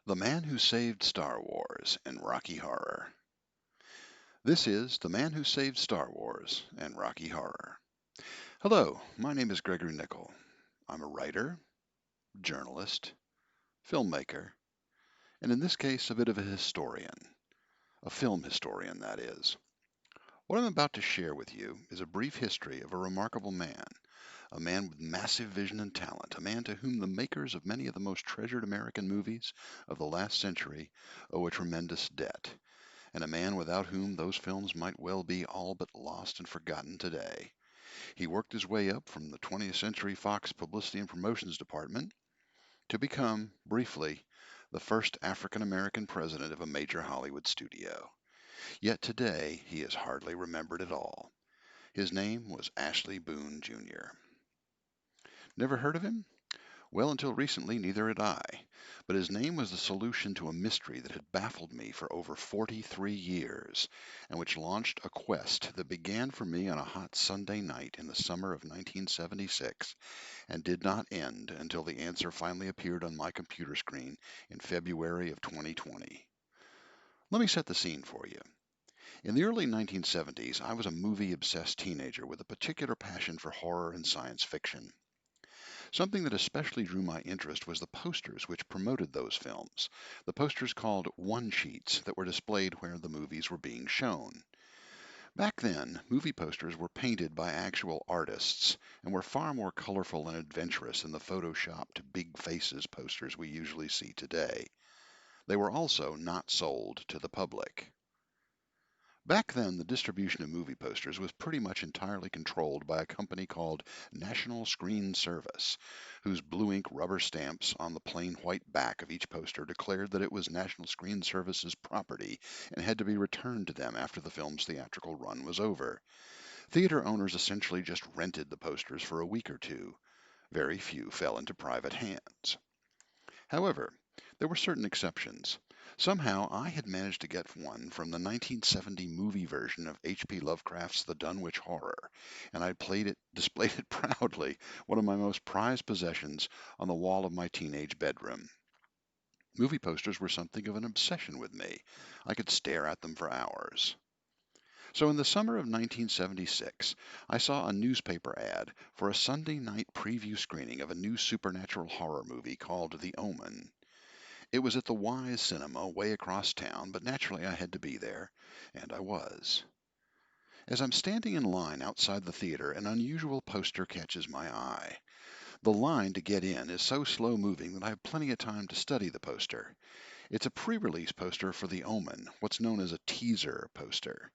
The Man Who Saved Star Wars and Rocky Horror. This is The Man Who Saved Star Wars and Rocky Horror. Hello, my name is Gregory Nickel. I'm a writer, journalist, filmmaker, and in this case, a bit of a historian. A film historian, that is. What I'm about to share with you is a brief history of a remarkable man, a man with massive vision and talent, a man to whom the makers of many of the most treasured American movies of the last century owe a tremendous debt, and a man without whom those films might well be all but lost and forgotten today. He worked his way up from the 20th Century Fox Publicity and Promotions Department to become, briefly, the first African American president of a major Hollywood studio. Yet today he is hardly remembered at all. His name was Ashley Boone Jr. Never heard of him? Well, until recently, neither had I. But his name was the solution to a mystery that had baffled me for over 43 years, and which launched a quest that began for me on a hot Sunday night in the summer of 1976 and did not end until the answer finally appeared on my computer screen in February of 2020. Let me set the scene for you. In the early 1970s, I was a movie obsessed teenager with a particular passion for horror and science fiction. Something that especially drew my interest was the posters which promoted those films, the posters called one sheets that were displayed where the movies were being shown. Back then, movie posters were painted by actual artists and were far more colorful and adventurous than the photoshopped big faces posters we usually see today. They were also not sold to the public. Back then, the distribution of movie posters was pretty much entirely controlled by a company called National Screen Service, whose blue ink rubber stamps on the plain white back of each poster declared that it was National Screen Service's property and had to be returned to them after the film's theatrical run was over. Theater owners essentially just rented the posters for a week or two. Very few fell into private hands. However, there were certain exceptions. Somehow I had managed to get one from the 1970 movie version of H.P. Lovecraft's The Dunwich Horror, and I displayed it proudly, one of my most prized possessions, on the wall of my teenage bedroom. Movie posters were something of an obsession with me. I could stare at them for hours. So in the summer of 1976, I saw a newspaper ad for a Sunday night preview screening of a new supernatural horror movie called The Omen. It was at the Wise Cinema way across town, but naturally I had to be there, and I was. As I'm standing in line outside the theater, an unusual poster catches my eye. The line to get in is so slow moving that I have plenty of time to study the poster. It's a pre release poster for The Omen, what's known as a teaser poster.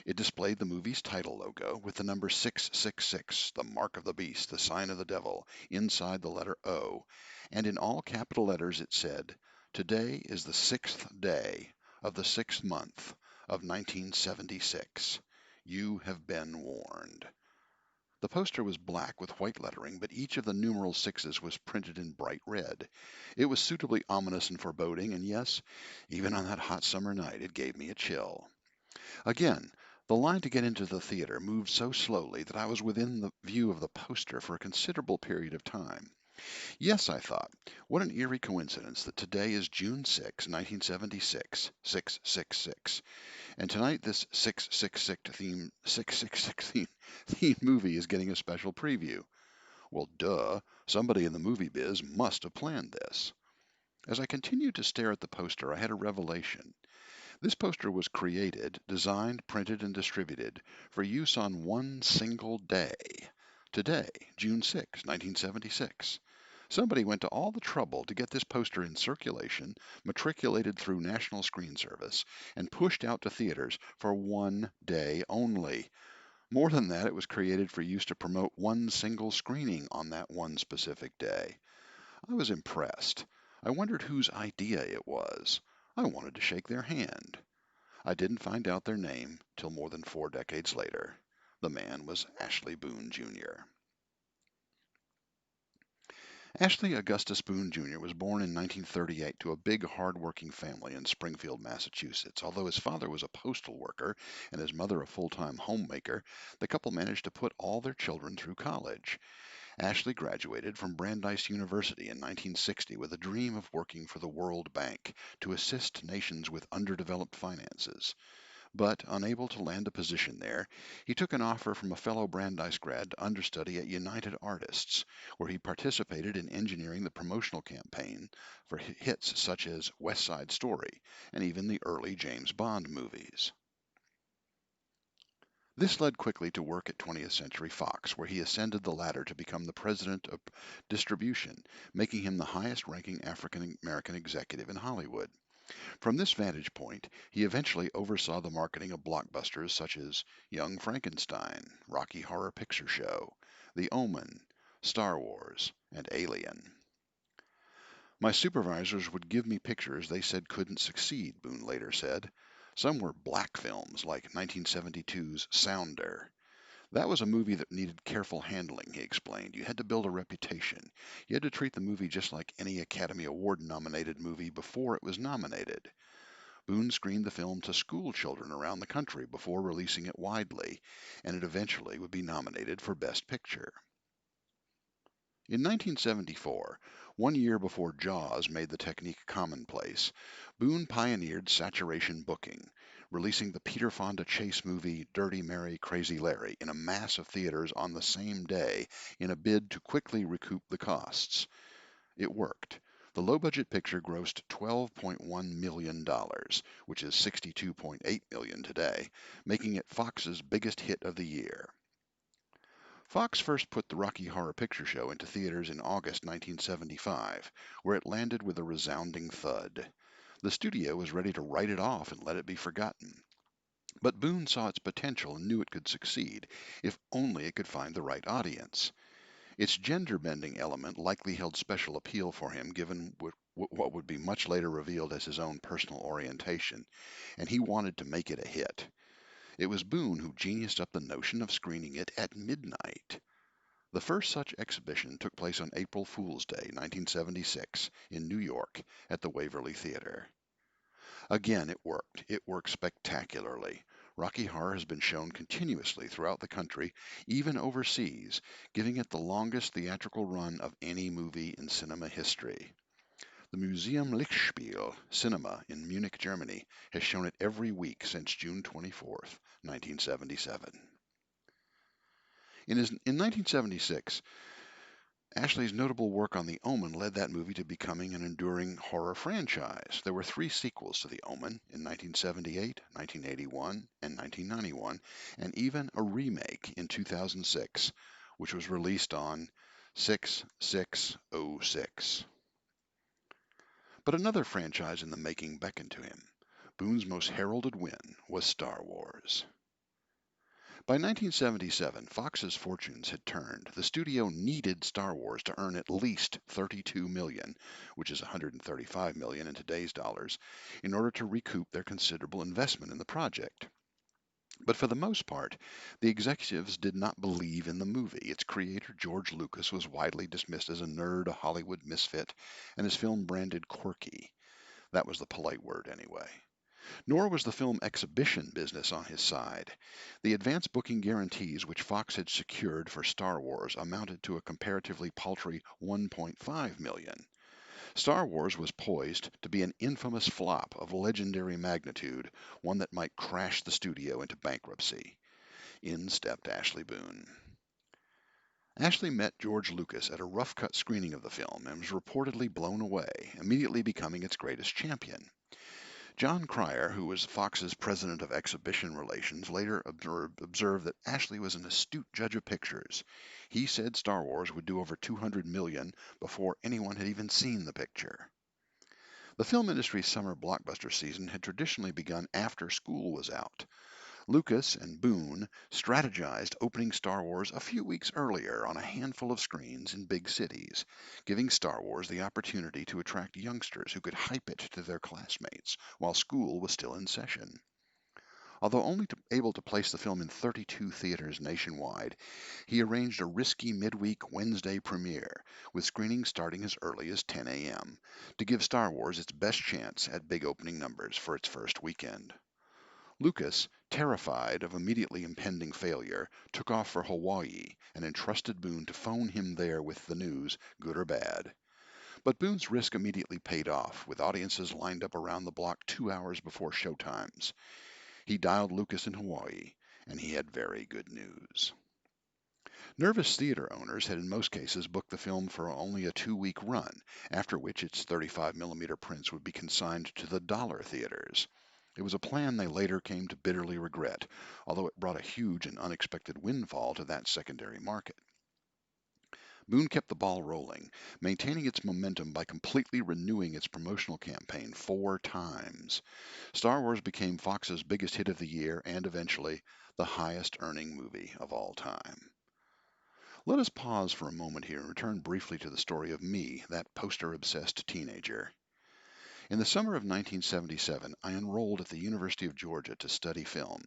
It displayed the movie's title logo with the number 666, the mark of the beast, the sign of the devil, inside the letter O, and in all capital letters it said, "Today is the sixth day of the sixth month of 1976. You have been warned." The poster was black with white lettering, but each of the numeral sixes was printed in bright red. It was suitably ominous and foreboding, and yes, even on that hot summer night, it gave me a chill. Again, the line to get into the theater moved so slowly that I was within the view of the poster for a considerable period of time. Yes, I thought, what an eerie coincidence that today is June 6, 1976, 666, and tonight this 666 theme movie is getting a special preview. Well, duh, somebody in the movie biz must have planned this. As I continued to stare at the poster, I had a revelation. This poster was created, designed, printed, and distributed for use on one single day. Today, June 6, 1976. Somebody went to all the trouble to get this poster in circulation, matriculated through National Screen Service, and pushed out to theaters for one day only. More than that, it was created for use to promote one single screening on that one specific day. I was impressed. I wondered whose idea it was. I wanted to shake their hand. I didn't find out their name till more than 4 decades later. The man was Ashley Boone Jr. Ashley Augustus Boone Jr. was born in 1938 to a big, hard-working family in Springfield, Massachusetts. Although his father was a postal worker and his mother a full-time homemaker, the couple managed to put all their children through college. Ashley graduated from Brandeis University in 1960 with a dream of working for the World Bank to assist nations with underdeveloped finances. But unable to land a position there, he took an offer from a fellow Brandeis grad to understudy at United Artists, where he participated in engineering the promotional campaign for hits such as West Side Story and even the early James Bond movies. This led quickly to work at 20th Century Fox, where he ascended the ladder to become the president of distribution, making him the highest ranking African American executive in Hollywood. From this vantage point, he eventually oversaw the marketing of blockbusters such as Young Frankenstein, Rocky Horror Picture Show, The Omen, Star Wars, and Alien. My supervisors would give me pictures they said couldn't succeed, Boone later said. Some were black films, like 1972's Sounder. That was a movie that needed careful handling, he explained. You had to build a reputation. You had to treat the movie just like any Academy Award nominated movie before it was nominated. Boone screened the film to school children around the country before releasing it widely, and it eventually would be nominated for Best Picture. In 1974, 1 year before Jaws made the technique commonplace, Boone pioneered saturation booking, releasing the Peter Fonda chase movie Dirty Mary, Crazy Larry in a mass of theaters on the same day in a bid to quickly recoup the costs. It worked. The low budget picture grossed $12.1 million, which is $62.8 million today, making it Fox's biggest hit of the year. Fox first put the Rocky Horror Picture Show into theaters in August 1975, where it landed with a resounding thud. The studio was ready to write it off and let it be forgotten. But Boone saw its potential and knew it could succeed, if only it could find the right audience. Its gender bending element likely held special appeal for him, given what would be much later revealed as his own personal orientation, and he wanted to make it a hit. It was Boone who geniused up the notion of screening it at midnight. The first such exhibition took place on April Fool's Day, 1976, in New York at the Waverly Theater. Again, it worked. It worked spectacularly. Rocky Horror has been shown continuously throughout the country, even overseas, giving it the longest theatrical run of any movie in cinema history. The Museum Lichtspiel Cinema in Munich, Germany, has shown it every week since June 24, 1977. In 1976, Ashley's notable work on The Omen led that movie to becoming an enduring horror franchise. There were 3 sequels to The Omen in 1978, 1981, and 1991, and even a remake in 2006, which was released on 6606. But another franchise in the making beckoned to him. Boone's most heralded win was Star Wars. By 1977, Fox's fortunes had turned. The studio needed Star Wars to earn at least $32 million, which is $135 million in today's dollars, in order to recoup their considerable investment in the project. But for the most part, the executives did not believe in the movie. Its creator, George Lucas, was widely dismissed as a nerd, a Hollywood misfit, and his film branded quirky. That was the polite word, anyway. Nor was the film exhibition business on his side. The advance booking guarantees which Fox had secured for Star Wars amounted to a comparatively paltry $1.5 million. Star Wars was poised to be an infamous flop of legendary magnitude, one that might crash the studio into bankruptcy. In stepped Ashley Boone. Ashley met George Lucas at a rough cut screening of the film and was reportedly blown away, immediately becoming its greatest champion. John Cryer, who was Fox's president of exhibition relations, later observed that Ashley was an astute judge of pictures. He said Star Wars would do over $200 million before anyone had even seen the picture. The film industry's summer blockbuster season had traditionally begun after school was out. Lucas and Boone strategized opening Star Wars a few weeks earlier on a handful of screens in big cities, giving Star Wars the opportunity to attract youngsters who could hype it to their classmates while school was still in session. Although only able to place the film in 32 theaters nationwide, he arranged a risky midweek Wednesday premiere, with screenings starting as early as 10 a.m., to give Star Wars its best chance at big opening numbers for its first weekend. Lucas, terrified of immediately impending failure, took off for Hawaii and entrusted Boone to phone him there with the news, good or bad. But Boone's risk immediately paid off, with audiences lined up around the block 2 hours before showtimes. He dialed Lucas in Hawaii, and he had very good news. Nervous theater owners had in most cases booked the film for only a 2-week run, after which its 35mm prints would be consigned to the dollar theaters. It was a plan they later came to bitterly regret, although it brought a huge and unexpected windfall to that secondary market. Boone kept the ball rolling, maintaining its momentum by completely renewing its promotional campaign 4 times. Star Wars became Fox's biggest hit of the year and eventually the highest earning movie of all time. Let us pause for a moment here and return briefly to the story of me, that poster obsessed teenager. In the summer of 1977, I enrolled at the University of Georgia to study film.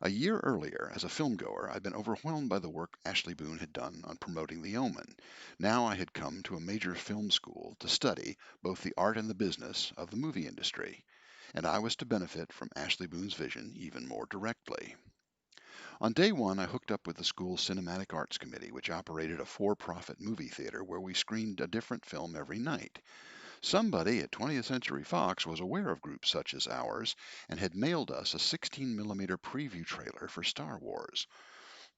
A year earlier, as a filmgoer, I'd been overwhelmed by the work Ashley Boone had done on promoting The Omen. Now I had come to a major film school to study both the art and the business of the movie industry, and I was to benefit from Ashley Boone's vision even more directly. On day one, I hooked up with the school's Cinematic Arts Committee, which operated a for-profit movie theater where we screened a different film every night. Somebody at 20th Century Fox was aware of groups such as ours and had mailed us a 16mm preview trailer for Star Wars.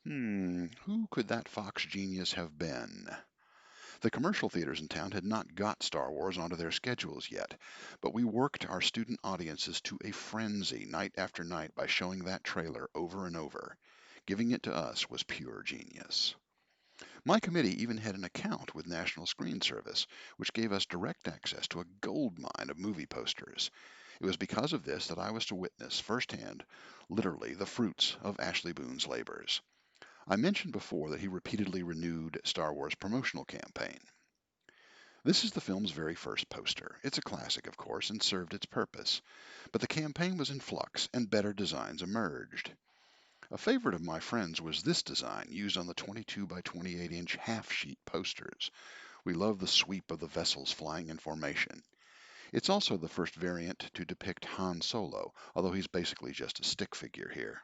Who could that Fox genius have been? The commercial theaters in town had not got Star Wars onto their schedules yet, but we worked our student audiences to a frenzy night after night by showing that trailer over and over. Giving it to us was pure genius. My committee even had an account with National Screen Service, which gave us direct access to a goldmine of movie posters. It was because of this that I was to witness firsthand, literally, the fruits of Ashley Boone's labors. I mentioned before that he repeatedly renewed Star Wars promotional campaign. This is the film's very first poster. It's a classic, of course, and served its purpose. But the campaign was in flux, and better designs emerged. A favorite of my friends was this design used on the 22 by 28-inch half-sheet posters. We love the sweep of the vessels flying in formation. It's also the first variant to depict Han Solo, although he's basically just a stick figure here.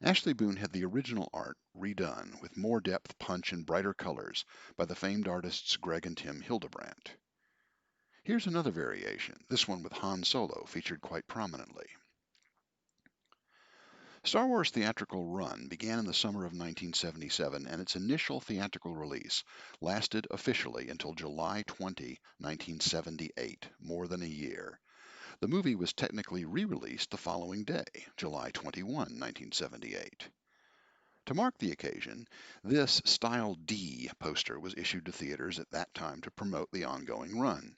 Ashley Boone had the original art redone with more depth, punch, and brighter colors by the famed artists Greg and Tim Hildebrandt. Here's another variation, this one with Han Solo featured quite prominently. Star Wars' theatrical run began in the summer of 1977, and its initial theatrical release lasted officially until July 20, 1978, more than a year. The movie was technically re-released the following day, July 21, 1978. To mark the occasion, this Style D poster was issued to theaters at that time to promote the ongoing run.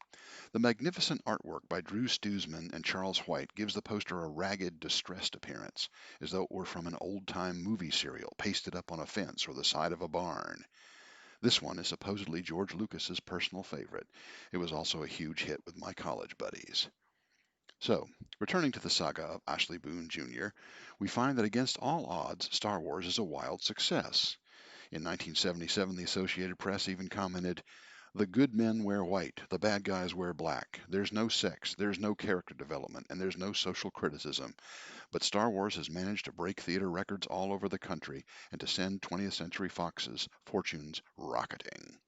The magnificent artwork by Drew Stuzman and Charles White gives the poster a ragged, distressed appearance, as though it were from an old-time movie serial pasted up on a fence or the side of a barn. This one is supposedly George Lucas's personal favorite. It was also a huge hit with my college buddies. So, returning to the saga of Ashley Boone Jr., we find that against all odds, Star Wars is a wild success. In 1977, the Associated Press even commented, "The good men wear white, the bad guys wear black. There's no sex, there's no character development, and there's no social criticism. But Star Wars has managed to break theater records all over the country and to send 20th Century Fox's fortunes rocketing."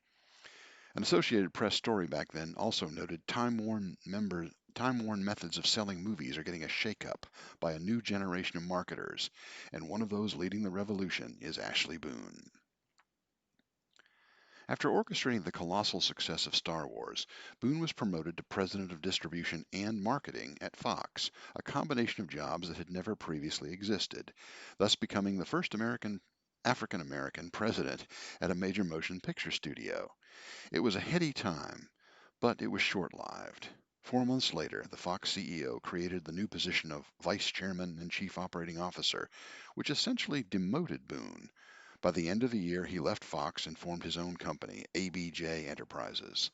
An Associated Press story back then also noted time-worn methods of selling movies are getting a shake-up by a new generation of marketers, and one of those leading the revolution is Ashley Boone. After orchestrating the colossal success of Star Wars, Boone was promoted to president of distribution and marketing at Fox, a combination of jobs that had never previously existed, thus becoming the first African American president at a major motion picture studio. It was a heady time, but it was short-lived. 4 months later, the Fox CEO created the new position of Vice Chairman and Chief Operating Officer, which essentially demoted Boone. By the end of the year, he left Fox and formed his own company, ABJ Enterprises.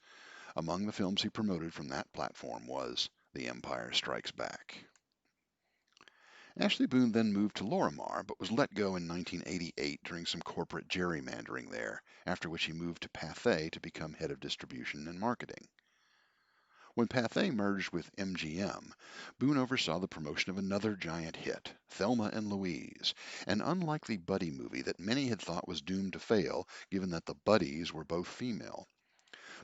Among the films he promoted from that platform was The Empire Strikes Back. Ashley Boone then moved to Lorimar, but was let go in 1988 during some corporate gerrymandering there, after which he moved to Pathé to become head of distribution and marketing. When Pathé merged with MGM, Boone oversaw the promotion of another giant hit, Thelma and Louise, an unlikely buddy movie that many had thought was doomed to fail given that the buddies were both female.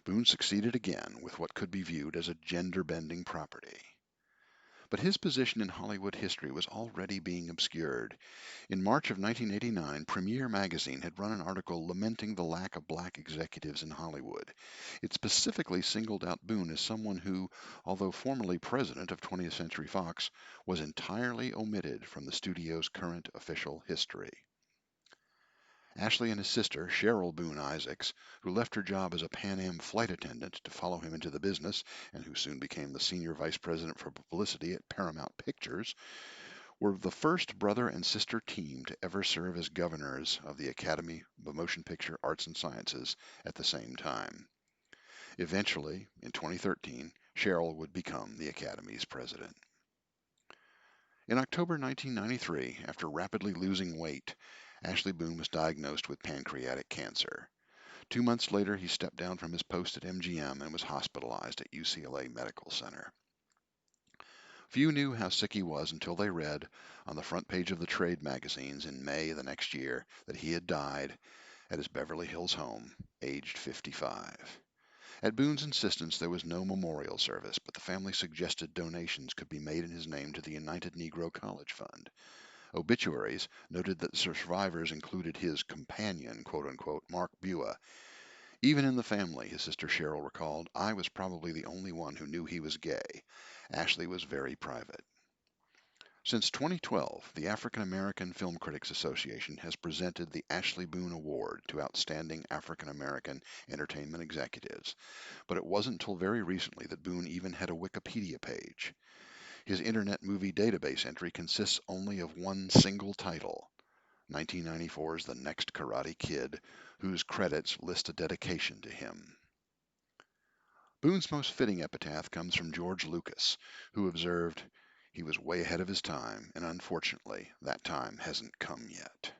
Boone succeeded again with what could be viewed as a gender-bending property. But his position in Hollywood history was already being obscured. In March of 1989, Premiere magazine had run an article lamenting the lack of black executives in Hollywood. It specifically singled out Boone as someone who, although formerly president of 20th Century Fox, was entirely omitted from the studio's current official history. Ashley and his sister, Cheryl Boone Isaacs, who left her job as a Pan Am flight attendant to follow him into the business and who soon became the senior vice president for publicity at Paramount Pictures, were the first brother and sister team to ever serve as governors of the Academy of Motion Picture Arts and Sciences at the same time. Eventually, in 2013, Cheryl would become the Academy's president. In October 1993, after rapidly losing weight, Ashley Boone was diagnosed with pancreatic cancer. 2 months later, he stepped down from his post at MGM and was hospitalized at UCLA Medical Center. Few knew how sick he was until they read on the front page of the trade magazines in May the next year that he had died at his Beverly Hills home, aged 55. At Boone's insistence, there was no memorial service, but the family suggested donations could be made in his name to the United Negro College Fund. Obituaries noted that the survivors included his companion, quote unquote, Mark Bua. Even in the family, his sister Cheryl recalled, I was probably the only one who knew he was gay. Ashley was very private. Since 2012, the African American Film Critics Association has presented the Ashley Boone Award to outstanding African American entertainment executives, but it wasn't until very recently that Boone even had a Wikipedia page. His Internet Movie Database entry consists only of one single title, 1994's The Next Karate Kid, whose credits list a dedication to him. Boone's most fitting epitaph comes from George Lucas, who observed, he was way ahead of his time, and unfortunately, that time hasn't come yet.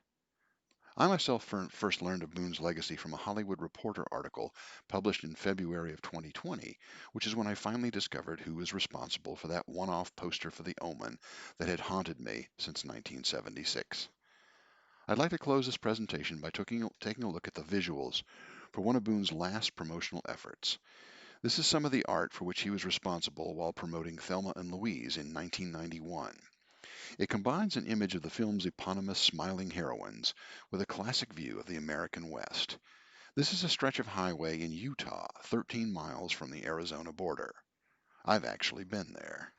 I myself first learned of Boone's legacy from a Hollywood Reporter article published in February of 2020, which is when I finally discovered who was responsible for that one-off poster for The Omen that had haunted me since 1976. I'd like to close this presentation by taking a look at the visuals for one of Boone's last promotional efforts. This is some of the art for which he was responsible while promoting Thelma and Louise in 1991. It combines an image of the film's eponymous smiling heroines with a classic view of the American West. This is a stretch of highway in Utah, 13 miles from the Arizona border. I've actually been there.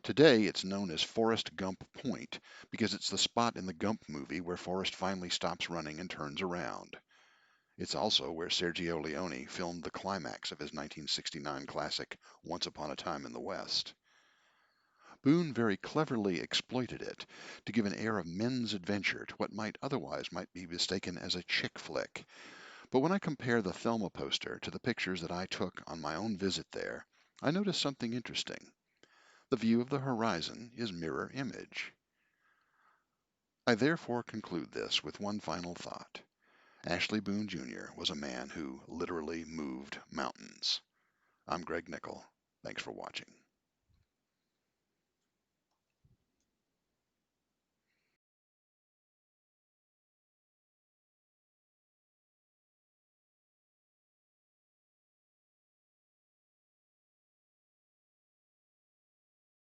Today, it's known as Forrest Gump Point because it's the spot in the Gump movie where Forrest finally stops running and turns around. It's also where Sergio Leone filmed the climax of his 1969 classic Once Upon a Time in the West. Boone very cleverly exploited it to give an air of men's adventure to what might be mistaken as a chick flick. But when I compare the Thelma poster to the pictures that I took on my own visit there, I noticed something interesting. The view of the horizon is mirror image. I therefore conclude this with one final thought. Ashley Boone Jr. was a man who literally moved mountains. I'm Greg Nickel. Thanks for watching.